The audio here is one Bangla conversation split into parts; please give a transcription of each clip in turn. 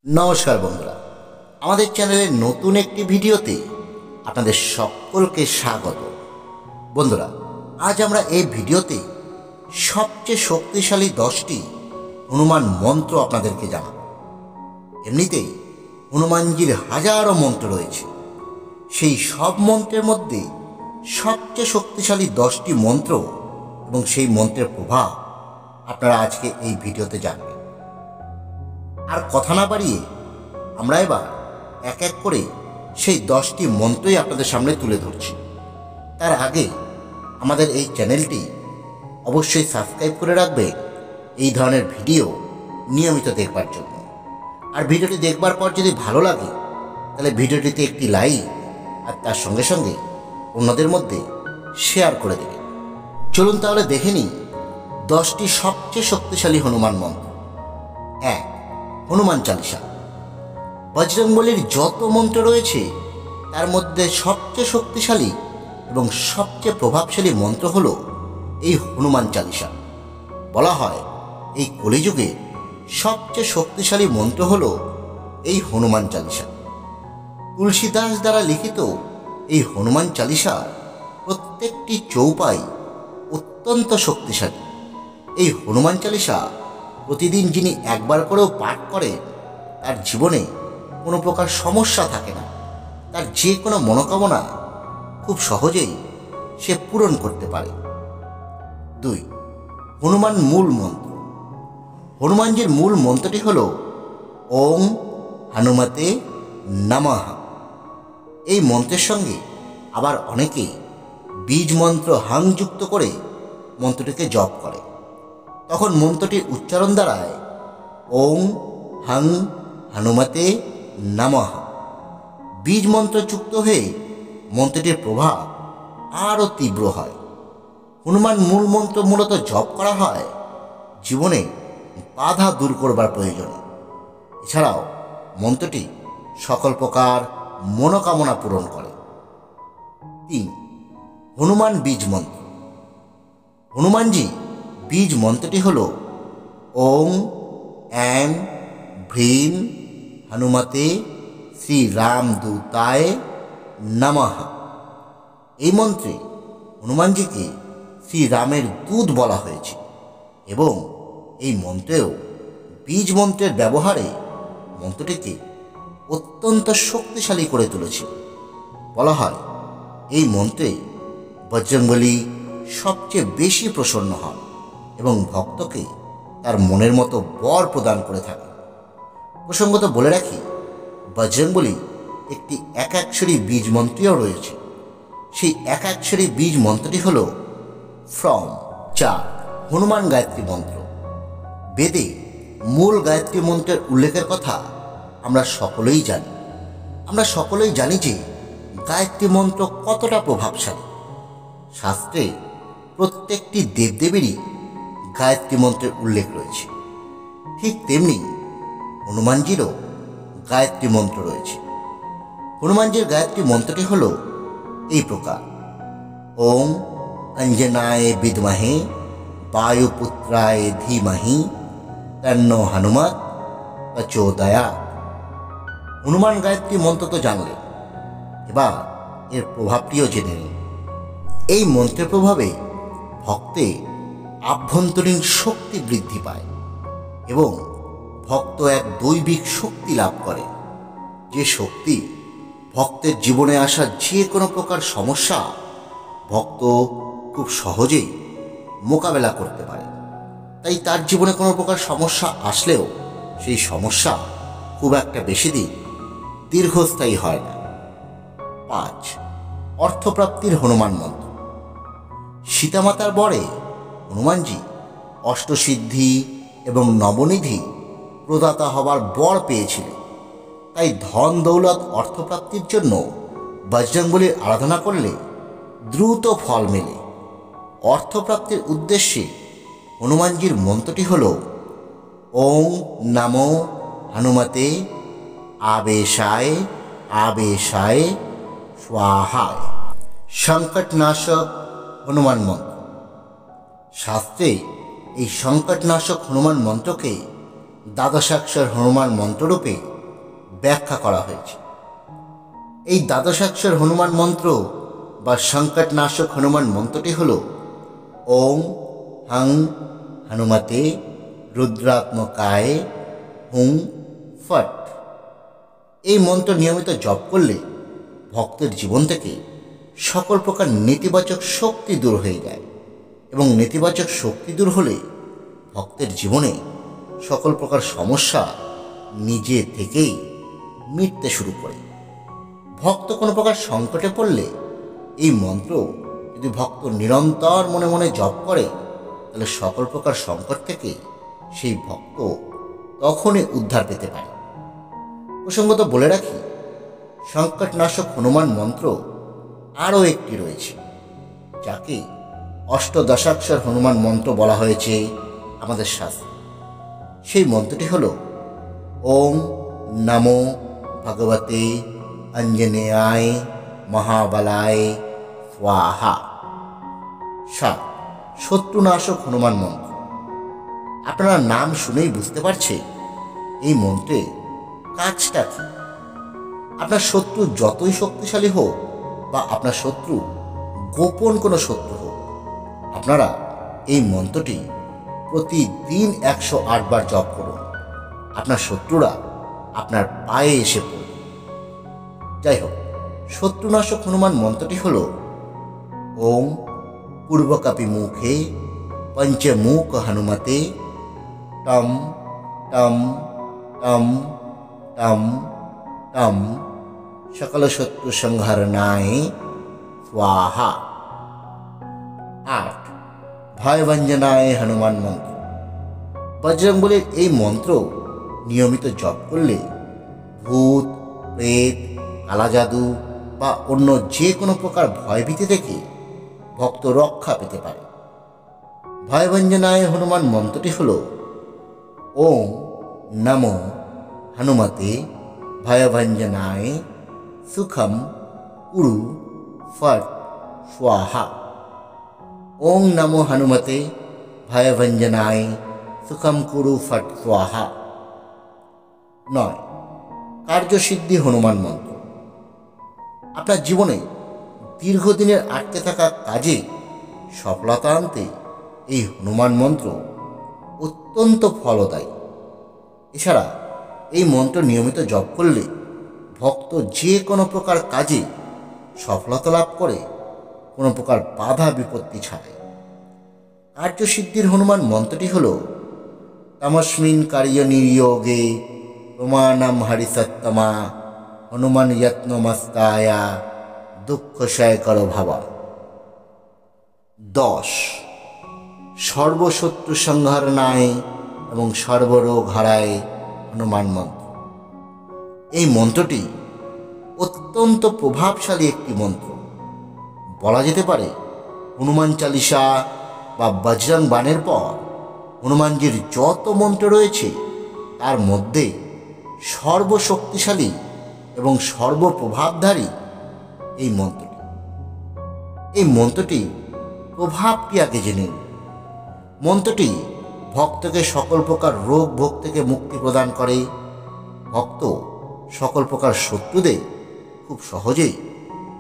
নমস্কার বন্ধুরা, আমাদের চ্যানেলের নতুন একটি ভিডিওতে আপনাদের সকলকে স্বাগত। বন্ধুরা, আজ আমরা এই ভিডিওতে সবচেয়ে শক্তিশালী 10টি হনুমান মন্ত্র আপনাদেরকে জানাব। এমনিতেই হনুমানজির হাজারো মন্ত্র রয়েছে, সেই সব মন্ত্রের মধ্যে সবচেয়ে শক্তিশালী 10টি মন্ত্র এবং সেই মন্ত্রের প্রভাব আপনারা আজকে এই ভিডিওতে জানবেন। আর কথা না বাড়িয়ে আমরা এবার এক এক করে সেই 10টি মন্ত্রই আপনাদের সামনে তুলে ধরছি। তার আগে আমাদের এই চ্যানেলটি অবশ্যই সাবস্ক্রাইব করে রাখবে এই ধরনের ভিডিও নিয়মিত দেখবার জন্য। আর ভিডিওটি দেখবার পর যদি ভালো লাগে তাহলে ভিডিওটিতে একটি লাইক আর তার সঙ্গে সঙ্গে অন্যদের মধ্যে শেয়ার করে দেবেন। চলুন তাহলে দেখে নিই 10টি সবচেয়ে শক্তিশালী হনুমান মন্ত্র। 1. হনুমান চালিসা। বজরংবলীর যত মন্ত্র রয়েছে তার মধ্যে সবচেয়ে শক্তিশালী এবং সবচেয়ে প্রভাবশালী মন্ত্র হল এই হনুমান চালিসা। বলা হয় এই কলিযুগে সবচেয়ে শক্তিশালী মন্ত্র হল এই হনুমান চালিসা। তুলসীদাস দ্বারা লিখিত এই হনুমান চালিসার প্রত্যেকটি চৌপাই অত্যন্ত শক্তিশালী। এই হনুমান চালিসা প্রতিদিন যিনি একবার করেও পাঠ করে তার জীবনে কোনো প্রকার সমস্যা থাকে না। তার যে কোনো মনোকামনা খুব সহজেই সে পূরণ করতে পারে। 2. হনুমান মূল মন্ত্র। হনুমানজির মূল মন্ত্রটি হল ওং হনুমতে নমঃ। এই মন্ত্রের সঙ্গে আবার অনেকেই বীজ মন্ত্র হাং যুক্ত করে মন্ত্রটিকে জপ করে। তখন মন্ত্রটির উচ্চারণ দাঁড়ায় ওং হাং হনুমতে নমঃ। বীজ মন্ত্র যুক্ত হয়ে মন্ত্রটির প্রভাব আরও তীব্র হয়। হনুমান মূল মন্ত্র মূলত জপ করা হয় জীবনে বাধা দূর করবার প্রয়োজনে। এছাড়াও মন্ত্রটি সকল প্রকার মনোকামনা পূরণ করে। 3. হনুমান বীজ মন্ত্র। হনুমানজি বীজ মন্ত্রটি হল ওং এং ভ্রীম হনুমতে শ্রীরামদূতায় নমঃ। এই মন্ত্রে হনুমানজিকে শ্রীরামের দূত বলা হয়েছে এবং এই মন্ত্রেও বীজ মন্ত্রের ব্যবহারে মন্ত্রটিকে অত্যন্ত শক্তিশালী করে তুলেছে। বলা হয় এই মন্ত্রে বজরংবলী সবচেয়ে বেশি প্রসন্ন হন এবং ভক্তকে তার মনের মতো বর প্রদান করে থাকে। প্রসঙ্গত বলে রাখি, বজরংবলী একটি একাক্ষরী বীজ মন্ত্রীও রয়েছে। সেই একাক্ষরী বীজ মন্ত্রটি হল ফ্রম। 4. হনুমান গায়ত্রী মন্ত্র। বেদে মূল গায়ত্রী মন্ত্রের উল্লেখের কথা আমরা সকলেই জানি যে গায়ত্রী মন্ত্র কতটা প্রভাবশালী। শাস্ত্রে প্রত্যেকটি দেবদেবীরই গায়ত্রী মন্ত্রের উল্লেখ রয়েছে। ঠিক তেমনি হনুমানজিরও গায়ত্রী মন্ত্র রয়েছে। হনুমানজির গায়ত্রী মন্ত্রটি হল এই প্রকার ওং অঞ্জনায় বিদ্মহে বায়ুপুত্রায় ধীমহি তন্নো হনুমৎ প্রচোদয়াৎ। হনুমান গায়ত্রী মন্ত্র তো জানলেন, এবার এর প্রভাবটিও জেনে নিন। এই মন্ত্রের প্রভাবে ভক্তের আভ্যন্তরীণ শক্তি বৃদ্ধি পায় এবং ভক্ত এক দৈবিক শক্তি লাভ করে, যে শক্তি ভক্তের জীবনে আসা যে কোনো প্রকার সমস্যা ভক্ত খুব সহজেই মোকাবেলা করতে পারে। তাই তার জীবনে কোনো প্রকার সমস্যা আসলেও সেই সমস্যা খুব একটা বেশি দিন দীর্ঘস্থায়ী হয় না। 5. অর্থপ্রাপ্তির হনুমান মন্ত্র। সীতামাতার বরে হনুমানজি অষ্টসিদ্ধি এবং নবনিধি প্রদাতা হবার বর পেয়েছিলেন। তাই ধন দৌলত অর্থপ্রাপ্তির জন্য বজরংবলীর আরাধনা করলে দ্রুত ফল মেলে। অর্থপ্রাপ্তির উদ্দেশ্যে হনুমানজির মন্ত্রটি হল ওং নমো হনুমতে আবেশায় আবেশায় স্বাহায়। সংকটনাশক হনুমান মন্ত্র। শাস্ত্রে এই সংকটনাশক হনুমান মন্ত্রকে দ্বাদশাক্ষর হনুমান মন্ত্ররূপে ব্যাখ্যা করা হয়েছে। এই দ্বাদশাক্ষর হনুমান মন্ত্র বা সংকটনাশক হনুমান মন্ত্রটি হল ওম হং হনুমতে রুদ্রাত্মকায় হুং ফট। এই মন্ত্র নিয়মিত জপ করলে ভক্তের জীবন থেকে সকল প্রকার নেতিবাচক শক্তি দূর হয়ে যায় এবং নেতিবাচক শক্তি দূর হলে ভক্তের জীবনে সকল প্রকার সমস্যা নিজে থেকেই মিটতে শুরু করে। ভক্ত কোনো প্রকার সংকটে পড়লে এই মন্ত্র যদি ভক্ত নিরন্তর মনে মনে জপ করে তাহলে সকল প্রকার সংকট থেকে সেই ভক্ত তখনই উদ্ধার পেতে পারে। প্রসঙ্গত বলে রাখি, সংকটনাশক হনুমান মন্ত্র আরও একটি রয়েছে, যাকে অষ্টদশাক্ষর হনুমান মন্ত্র বলা হয়েছে আমাদের শাস্ত্রে। সেই মন্ত্রটি হল ওম নমো ভগবতে অঞ্জনেয়ায় মহাবলায় স্বাহা। শত্রুনাশক হনুমান মন্ত্র। আপনারা নাম শুনেই বুঝতে পারছে এই মন্ত্রে কাজটা কি। আপনার শত্রু যতই শক্তিশালী হোক বা আপনার শত্রু গোপন কোনো শত্রু হোক, আপনারা এই মন্ত্রটি প্রতিদিন 108 বার জপ করুন। আপনার শত্রুরা আপনার পায়ে এসে পড়বে। যাই হোক, শত্রুনাশক হনুমান মন্ত্রটি হল ওম পূর্বকাপি মুখে পঞ্চমুখ হনুমতে টম টম টম টম টম সকল শত্রু সংহারণায় স্বাহা। 8 ভয়ভঞ্জনায় হনুমান মন্ত্র। বজরংবলীর এই মন্ত্র নিয়মিত জপ করলে ভূত, প্রেত, কালা জাদু বা অন্য যে কোনো প্রকার ভয়ভীতি থেকে ভক্ত রক্ষা পেতে পারে। ভয়ভঞ্জনায় হনুমান মন্ত্রটি হল ওম নমো হনুমতে ভয়ভঞ্জনায় সুখম কুরু ফট স্বাহা। ওম নমো হনুমতে ভয়ভঞ্জনায় সুখম কুরু ফট স্বাহা। 9 কার্যসিদ্ধি হনুমান মন্ত্র। আপনার জীবনে দীর্ঘদিনের আটকে থাকা কাজে সফলতা আনতে এই হনুমান মন্ত্র অত্যন্ত ফলদায়ী। এছাড়া এই মন্ত্র নিয়মিত জপ করলে ভক্ত যে কোনো প্রকার কাজে সফলতা লাভ করে কোনো প্রকার বাধা বিপত্তি ছাড়াই। কার্যসিদ্ধির হনুমান মন্ত্রটি হল তমস্মিন কার্য নিয়োগে প্রমাণম হরিসত্তমা হনুমান যত্নমস্তায়া দুঃখশয় কর ভাবা। 10 সর্বশত্রু সংহারণায় এবং সর্বরোগ হারায় হনুমান মন্ত্র। এই মন্ত্রটি অত্যন্ত প্রভাবশালী একটি মন্ত্র। বলা যেতে পারে হনুমান চালিসা বা বজরং বাণের পর হনুমানজির যত মন্ত্র রয়েছে তার মধ্যে সর্বশক্তিশালী এবং সর্বপ্রভাবধারী এই মন্ত্রটি। এই মন্ত্রটি প্রভাবটি আগে জেনে নিন। মন্ত্রটি ভক্তকে সকল প্রকার রোগ ভোগ থেকে মুক্তি প্রদান করে। ভক্ত সকল প্রকার শত্রুদের খুব সহজেই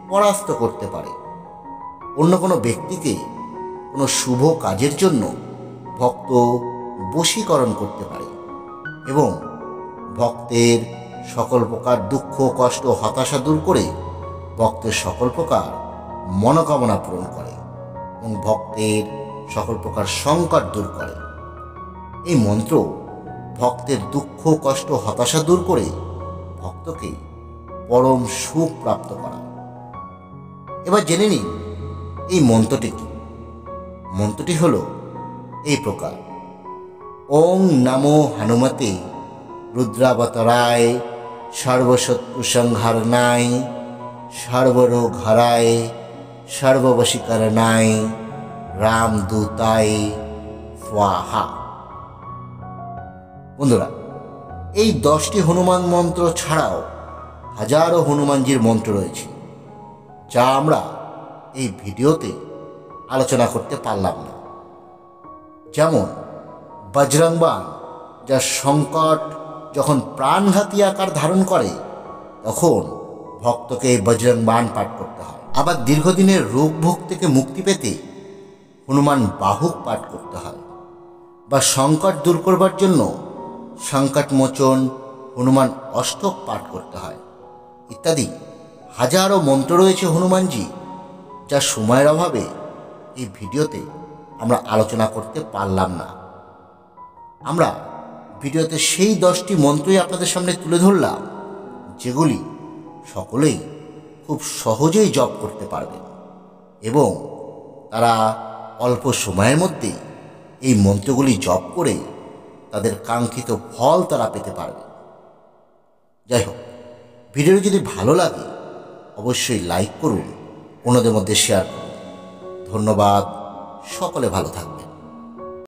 পরাস্ত করতে পারে। অন্য কোনো ব্যক্তিকে কোনো শুভ কাজের জন্য ভক্ত বশীকরণ করতে পারে এবং ভক্তের সকল প্রকার দুঃখ, কষ্ট, হতাশা দূর করে ভক্তের সকল প্রকার মনোকামনা পূরণ করে এবং ভক্তের সকল প্রকার সংকট দূর করে। এই মন্ত্র ভক্তের দুঃখ, কষ্ট, হতাশা দূর করে ভক্তকে পরম সুখ প্রাপ্ত করা। এবার জেনে নিন এই মন্ত্রটি কি। মন্ত্রটি হল এই প্রকার ওং নমো হনুমতে রুদ্রাবতারায় সর্বশত্রু সংহারণায় সর্বরোগ হারায় সর্ববশীকরণায় রামদূতায় স্বাহা। বন্ধুরা, এই 10টি হনুমান মন্ত্র ছাড়াও হাজারো হনুমানজির মন্ত্র রয়েছে, যা আমরা এই ভিডিওতে আলোচনা করতে পারলাম না। যেমন বজরং বাণ, যা সংকট যখন প্রাণঘাতী আকার ধারণ করে তখন ভক্তকে বজরং বাণ পাঠ করতে হয়। আবার দীর্ঘদিনের রোগ ভোগ থেকে মুক্তি পেতে হনুমান বাহুক পাঠ করতে হয়, বা সংকট দূর করবার জন্য সংকট মোচন হনুমান অষ্টক পাঠ করতে হয় ইত্যাদি হাজারো মন্ত্র রয়েছে হনুমানজি, যা সময়ের অভাবে এই ভিডিওতে আমরা আলোচনা করতে পারলাম না। আমরা ভিডিওতে সেই 10টি মন্ত্রই আপনাদের সামনে তুলে ধরলাম, যেগুলি সকলেই খুব সহজেই জপ করতে পারবেন এবং তারা অল্প সময়ের মধ্যেই এই মন্ত্রগুলি জপ করে তাদের কাঙ্ক্ষিত ফল তারা পেতে পারবে। যাই হোক, ভিডিওটি যদি ভালো লাগে অবশ্যই লাইক করুন, অন্যদের মধ্যে শেয়ার করুন। ধন্যবাদ, সকলে ভালো থাকবেন।